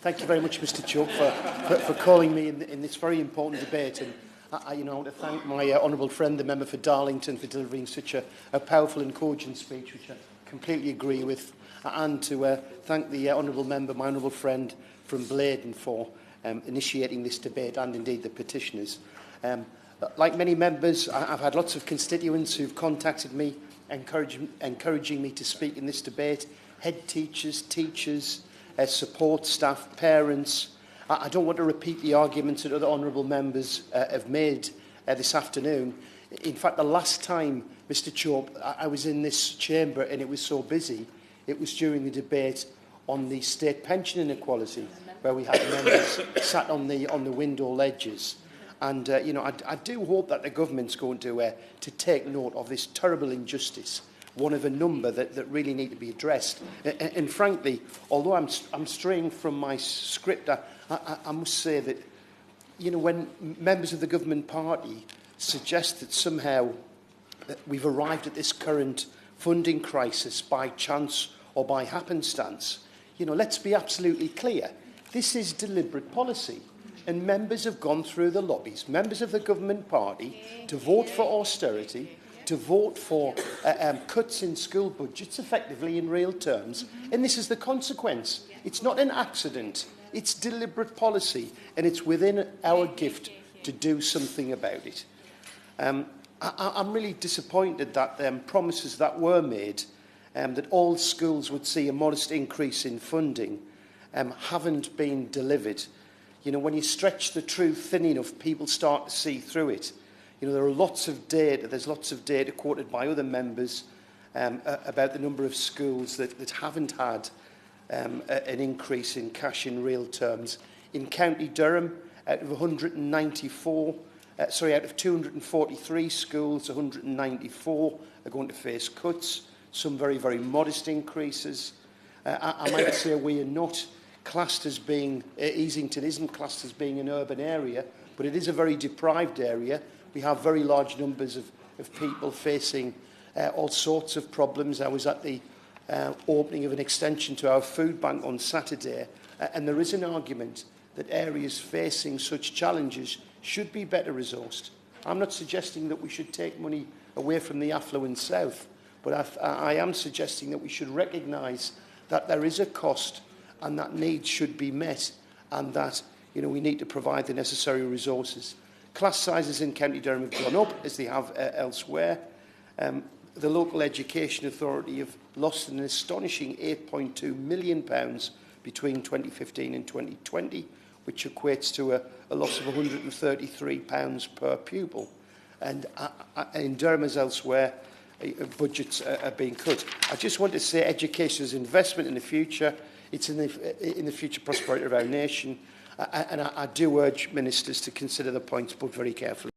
Thank you very much, Mr. Chuck, for calling me in this very important debate. And I want to thank my honourable friend, the member for Darlington, for delivering such a powerful and cogent speech, which I completely agree with, and to thank the honourable member, my honourable friend from Bladen, for initiating this debate, and indeed the petitioners. Like many members, I've had lots of constituents who've contacted me, encouraging me to speak in this debate. Head teachers, support staff, parents. I don't want to repeat the arguments that other honourable members have made this afternoon. In fact, the last time, Mr. Chope, I was in this chamber and it was so busy, it was during the debate on the state pension inequality, where we had members sat on the window ledges. And I do hope that the government's going to take note of this terrible injustice, one of a number that really need to be addressed. And frankly, although I'm straying from my script, I must say that, when members of the government party suggest that somehow we've arrived at this current funding crisis by chance or by happenstance, let's be absolutely clear. This is deliberate policy. And members have gone through the lobbies, members of the government party, to vote for austerity, to vote for cuts in school budgets, effectively in real terms. And this is the consequence. It's not an accident. It's deliberate policy. And it's within our gift to do something about it. I'm really disappointed that promises that were made, that all schools would see a modest increase in funding, haven't been delivered. When you stretch the truth thin enough, people start to see through it. There are lots of data. There's lots of data quoted by other members about the number of schools that haven't had an increase in cash in real terms. In County Durham, out of 243 schools, 194 are going to face cuts, some very, very modest increases. I might say we are not classed as being, Easington isn't classed as being an urban area, but it is a very deprived area. We have very large numbers of people facing all sorts of problems. I was at the opening of an extension to our food bank on Saturday, and there is an argument that areas facing such challenges should be better resourced. I'm not suggesting that we should take money away from the affluent south, but I am suggesting that we should recognise that there is a cost and that needs should be met, and that we need to provide the necessary resources. Class sizes in County Durham have gone up, as they have elsewhere. The local education authority have lost an astonishing £8.2 million between 2015 and 2020, which equates to a loss of £133 per pupil. And in Durham as elsewhere, budgets are being cut. I just want to say education is investment in the future. It's in the future prosperity of our nation. And I do urge ministers to consider the points put very carefully.